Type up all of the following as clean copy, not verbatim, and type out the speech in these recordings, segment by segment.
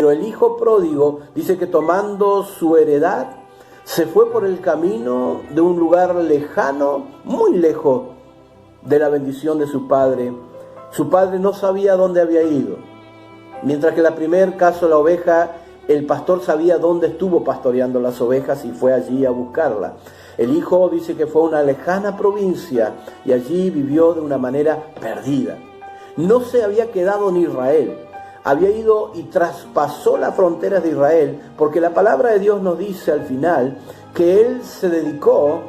Pero el hijo pródigo dice que tomando su heredad, se fue por el camino de un lugar lejano, muy lejos de la bendición de su padre. Su padre no sabía dónde había ido. Mientras que en el primer caso, la oveja, el pastor sabía dónde estuvo pastoreando las ovejas y fue allí a buscarla. El hijo dice que fue a una lejana provincia y allí vivió de una manera perdida. No se había quedado en Israel. Había ido y traspasó las fronteras de Israel, porque la palabra de Dios nos dice al final que él se dedicó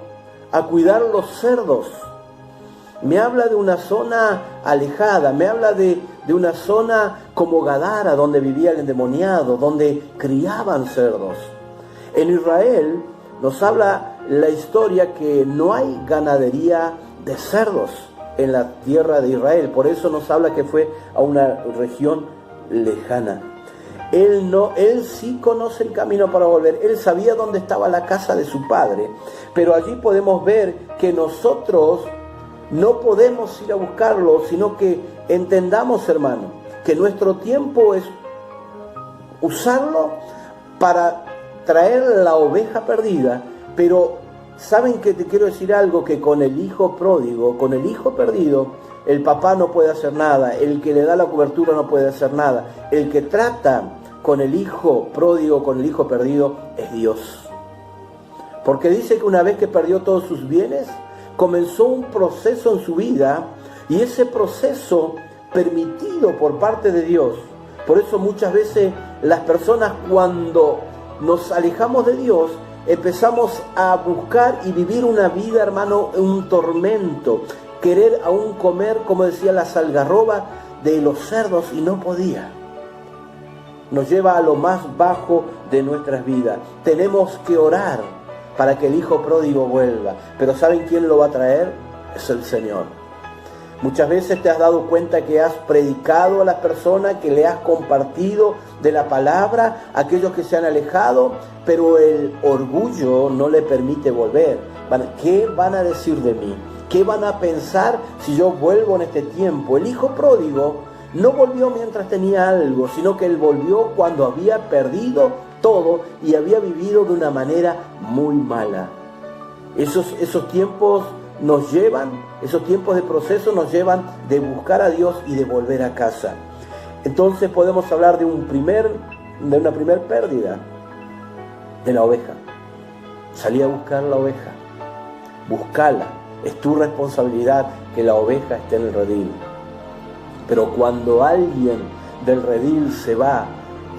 a cuidar los cerdos. Me habla de una zona alejada, me habla de una zona como Gadara, donde vivía el endemoniado, donde criaban cerdos. En Israel nos habla la historia que no hay ganadería de cerdos en la tierra de Israel. Por eso nos habla que fue a una región lejana. Él sí conoce el camino para volver. Él sabía dónde estaba la casa de su padre. Pero allí podemos ver que nosotros no podemos ir a buscarlo, sino que entendamos, hermano, que nuestro tiempo es usarlo para traer la oveja perdida. Pero saben que te quiero decir algo, que con el hijo pródigo, con el hijo perdido, el papá no puede hacer nada, el que le da la cobertura no puede hacer nada. El que trata con el hijo pródigo, con el hijo perdido, es Dios. Porque dice que una vez que perdió todos sus bienes, comenzó un proceso en su vida, y ese proceso permitido por parte de Dios. Por eso muchas veces las personas, cuando nos alejamos de Dios, empezamos a buscar y vivir una vida, hermano, un tormento. Querer aún comer, como decía, la algarroba de los cerdos, y no podía. Nos lleva a lo más bajo de nuestras vidas. Tenemos que orar para que el hijo pródigo vuelva. Pero ¿saben quién lo va a traer? Es el Señor. Muchas veces te has dado cuenta que has predicado a las personas, que le has compartido de la palabra a aquellos que se han alejado, pero el orgullo no le permite volver. ¿Qué van a decir de mí? ¿Qué van a pensar si yo vuelvo en este tiempo? El hijo pródigo no volvió mientras tenía algo, sino que él volvió cuando había perdido todo y había vivido de una manera muy mala. Esos tiempos nos llevan, esos tiempos de proceso nos llevan de buscar a Dios y de volver a casa. Entonces podemos hablar de una primer pérdida de la oveja. Salí a buscar la oveja, buscala. Es tu responsabilidad que la oveja esté en el redil. Pero cuando alguien del redil se va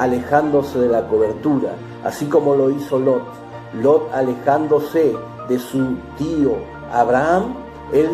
alejándose de la cobertura, así como lo hizo Lot alejándose de su tío Abraham, él,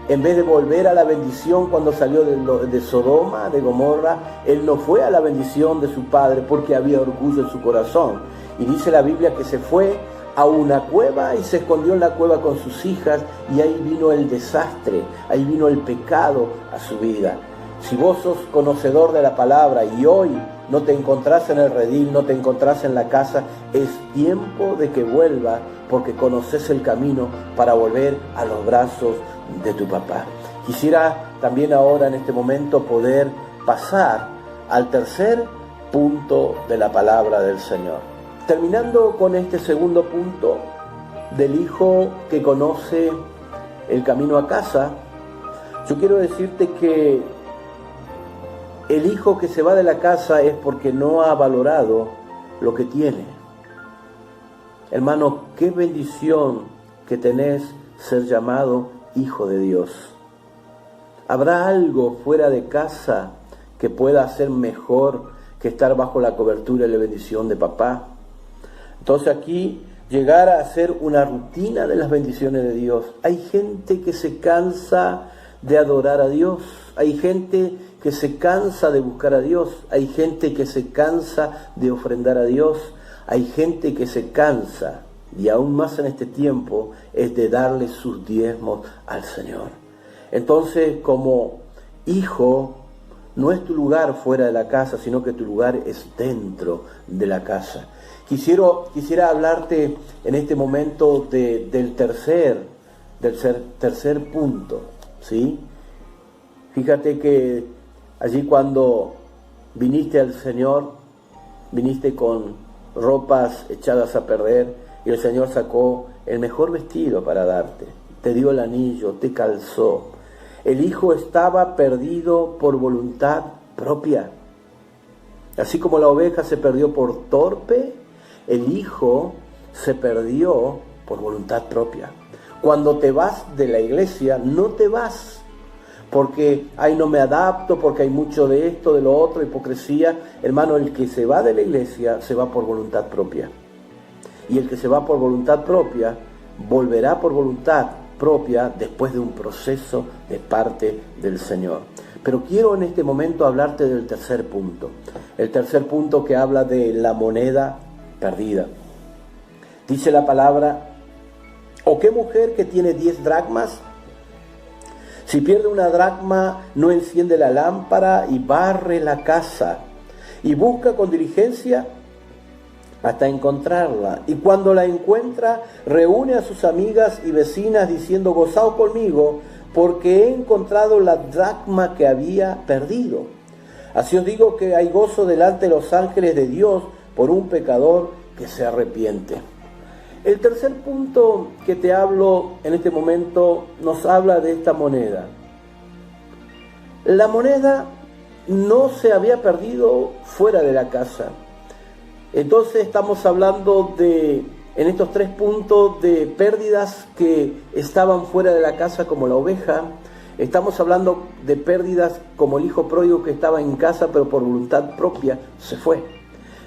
en vez de volver a la bendición cuando salió de Sodoma, de Gomorra, él no fue a la bendición de su padre porque había orgullo en su corazón. Y dice la Biblia que se fue a una cueva y se escondió en la cueva con sus hijas, y ahí vino el desastre, ahí vino el pecado a su vida. Si vos sos conocedor de la palabra y hoy no te encontrás en el redil, no te encontrás en la casa, es tiempo de que vuelvas, porque conoces el camino para volver a los brazos de tu papá. Quisiera también ahora, en este momento, poder pasar al tercer punto de la palabra del Señor. Terminando con este segundo punto del hijo que conoce el camino a casa, yo quiero decirte que el hijo que se va de la casa es porque no ha valorado lo que tiene. Hermano, qué bendición que tenés ser llamado hijo de Dios. ¿Habrá algo fuera de casa que pueda ser mejor que estar bajo la cobertura y la bendición de papá? Entonces aquí llegar a hacer una rutina de las bendiciones de Dios. Hay gente que se cansa de adorar a Dios. Hay gente que se cansa de buscar a Dios. Hay gente que se cansa de ofrendar a Dios. Hay gente que se cansa, y aún más en este tiempo, es de darle sus diezmos al Señor. Entonces, como hijo, no es tu lugar fuera de la casa, sino que tu lugar es dentro de la casa. Quisiera hablarte en este momento del tercer punto, ¿sí? Fíjate que allí cuando viniste al Señor, viniste con ropas echadas a perder y el Señor sacó el mejor vestido para darte. Te dio el anillo, te calzó. El hijo estaba perdido por voluntad propia. Así como la oveja se perdió por torpe, el hijo se perdió por voluntad propia. Cuando te vas de la iglesia, no te vas porque ay, no me adapto, porque hay mucho de esto, de lo otro, hipocresía. Hermano, el que se va de la iglesia se va por voluntad propia. Y el que se va por voluntad propia, volverá por voluntad propia después de un proceso de parte del Señor. Pero quiero en este momento hablarte del tercer punto. El tercer punto que habla de la moneda perdida. Dice la palabra: ¿o qué mujer que tiene 10 dracmas? Si pierde una dracma, no enciende la lámpara y barre la casa y busca con diligencia hasta encontrarla. Y cuando la encuentra, reúne a sus amigas y vecinas diciendo: gozaos conmigo, porque he encontrado la dracma que había perdido. Así os digo que hay gozo delante de los ángeles de Dios por un pecador que se arrepiente. El tercer punto que te hablo en este momento nos habla de esta moneda. La moneda no se había perdido fuera de la casa. Entonces estamos hablando en estos 3 puntos de pérdidas que estaban fuera de la casa como la oveja. Estamos hablando de pérdidas como el hijo pródigo que estaba en casa pero por voluntad propia se fue.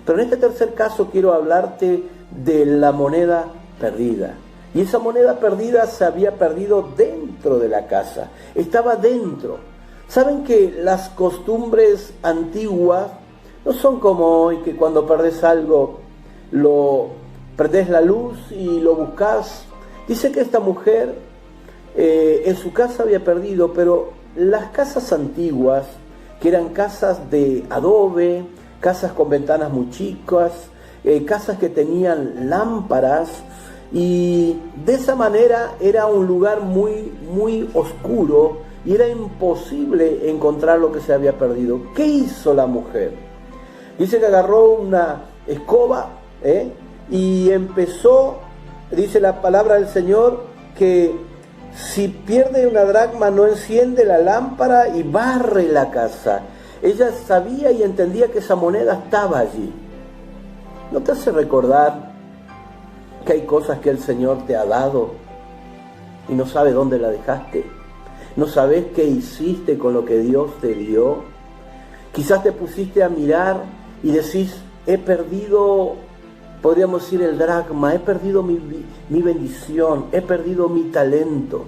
Pero en este tercer caso quiero hablarte de la moneda perdida. Y esa moneda perdida se había perdido dentro de la casa. Estaba dentro. ¿Saben que las costumbres antiguas no son como hoy, que cuando perdés algo, perdés la luz y lo buscas? Dice que esta mujer en su casa había perdido, pero las casas antiguas, que eran casas de adobe, casas con ventanas muy chicas, casas que tenían lámparas, y de esa manera era un lugar muy, muy oscuro y era imposible encontrar lo que se había perdido. ¿Qué hizo la mujer? Dice que agarró una escoba y empezó, dice la palabra del Señor, que si pierde una dracma no enciende la lámpara y barre la casa. Ella sabía y entendía que esa moneda estaba allí. ¿No te hace recordar que hay cosas que el Señor te ha dado y no sabes dónde la dejaste? ¿No sabes qué hiciste con lo que Dios te dio? Quizás te pusiste a mirar y decís: he perdido, podríamos decir, el dracma, he perdido mi bendición, he perdido mi talento.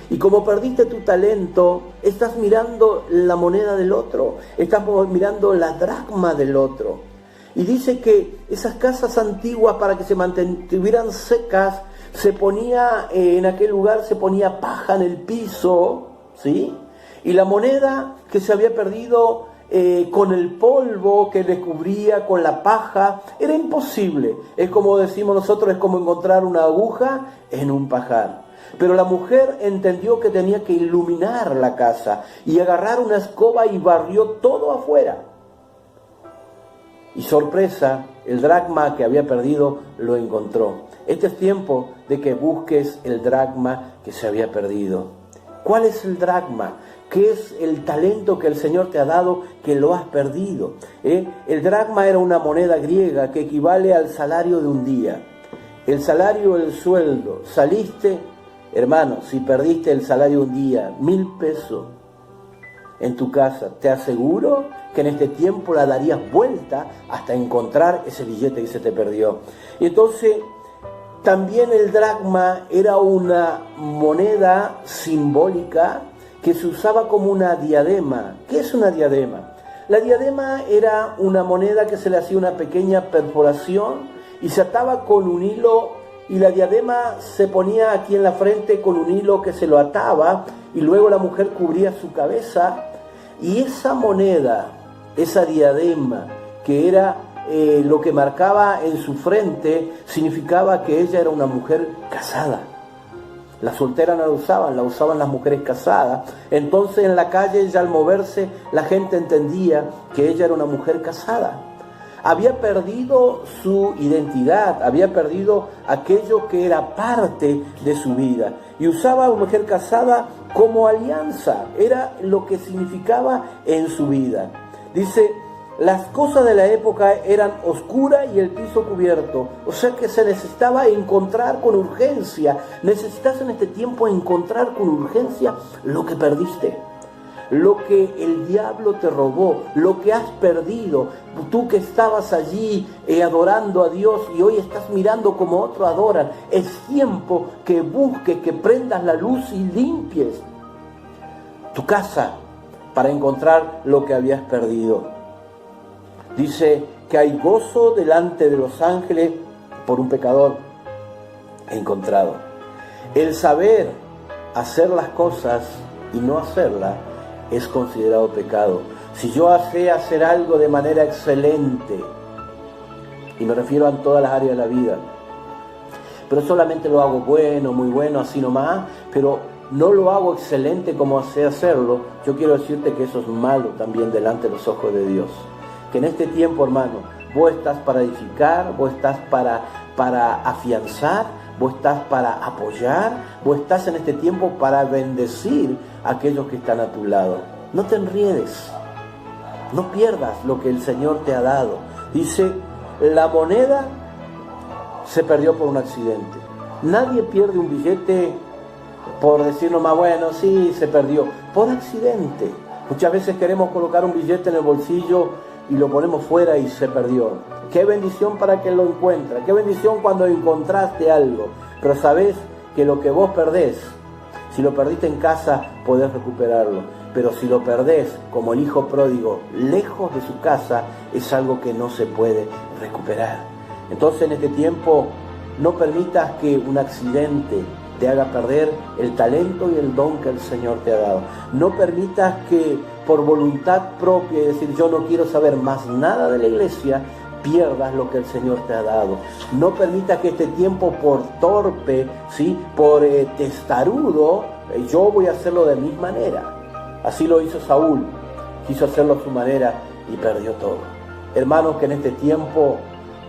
Y como perdiste tu talento, estás mirando la moneda del otro, estás mirando la dracma del otro. Y dice que esas casas antiguas, para que se mantuvieran secas, se ponía en aquel lugar, se ponía paja en el piso, ¿sí? Y la moneda que se había perdido con el polvo que le cubría, con la paja, era imposible. Es como decimos nosotros, es como encontrar una aguja en un pajar. Pero la mujer entendió que tenía que iluminar la casa y agarrar una escoba y barrió todo afuera. Y sorpresa, el dracma que había perdido lo encontró. Este es tiempo de que busques el dracma que se había perdido. ¿Cuál es el dracma? ¿Qué es el talento que el Señor te ha dado que lo has perdido? El dracma era una moneda griega que equivale al salario de un día. El salario, el sueldo. Saliste, hermano, si perdiste el salario de un día, 1.000 pesos en tu casa, te aseguro que en este tiempo la darías vuelta hasta encontrar ese billete que se te perdió. Y entonces también el dracma era una moneda simbólica que se usaba como una diadema. ¿Qué es una diadema? La diadema era una moneda que se le hacía una pequeña perforación y se ataba con un hilo, y la diadema se ponía aquí en la frente con un hilo que se lo ataba, y luego la mujer cubría su cabeza. Y esa moneda, esa diadema, que era lo que marcaba en su frente, significaba que ella era una mujer casada. Las solteras no la usaban las mujeres casadas. Entonces en la calle, ya al moverse, la gente entendía que ella era una mujer casada. Había perdido su identidad, había perdido aquello que era parte de su vida. Y usaba a una mujer casada como alianza, era lo que significaba en su vida. Dice, las cosas de la época eran oscuras y el piso cubierto. O sea que se necesitaba encontrar con urgencia. Necesitas en este tiempo encontrar con urgencia lo que perdiste. Lo que el diablo te robó, lo que has perdido. Tú que estabas allí adorando a Dios y hoy estás mirando como otros adoran. Es tiempo que busques, que prendas la luz y limpies tu casa para encontrar lo que habías perdido. Dice que hay gozo delante de los ángeles por un pecador encontrado. El saber hacer las cosas y no hacerlas es considerado pecado. Si yo sé hacer algo de manera excelente, y me refiero a todas las áreas de la vida, pero solamente lo hago bueno, muy bueno, así nomás, pero no lo hago excelente como sé hacerlo, yo quiero decirte que eso es malo también delante de los ojos de Dios. Que en este tiempo, hermano, vos estás para edificar, vos estás para afianzar, vos estás para apoyar, vos estás en este tiempo para bendecir a aquellos que están a tu lado. No te enriedes, no pierdas lo que el Señor te ha dado. Dice, la moneda se perdió por un accidente. Nadie pierde un billete por decir nomás, bueno, sí, se perdió, por accidente. Muchas veces queremos colocar un billete en el bolsillo y lo ponemos fuera y se perdió. Qué bendición para que lo encuentre, qué bendición cuando encontraste algo. Pero sabés que lo que vos perdés, si lo perdiste en casa, podés recuperarlo. Pero si lo perdés como el hijo pródigo, lejos de su casa, es algo que no se puede recuperar. Entonces en este tiempo, no permitas que un accidente te haga perder el talento y el don que el Señor te ha dado. No permitas que por voluntad propia y decir yo no quiero saber más nada de la iglesia, pierdas lo que el Señor te ha dado. No permitas que este tiempo por torpe, ¿sí? Por testarudo, yo voy a hacerlo de mi manera. Así lo hizo Saúl, quiso hacerlo a su manera y perdió todo. Hermanos, que en este tiempo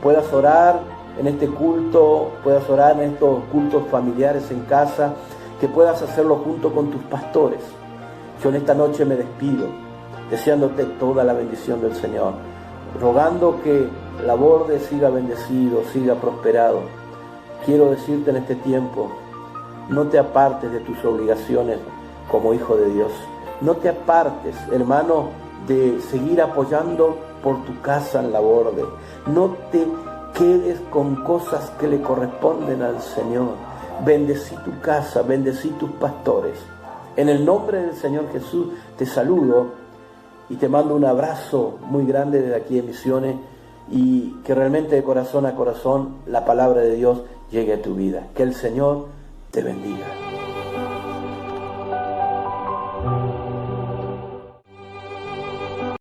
puedas orar, en este culto, puedas orar en estos cultos familiares en casa, que puedas hacerlo junto con tus pastores. Yo en esta noche me despido, deseándote toda la bendición del Señor, rogando que la borde siga bendecido, siga prosperado. Quiero decirte en este tiempo, no te apartes de tus obligaciones como hijo de Dios. No te apartes, hermano, de seguir apoyando por tu casa en la borde. No te quedes con cosas que le corresponden al Señor. Bendecí tu casa, bendecí tus pastores. En el nombre del Señor Jesús te saludo y te mando un abrazo muy grande desde aquí en Misiones, y que realmente de corazón a corazón la palabra de Dios llegue a tu vida. Que el Señor te bendiga.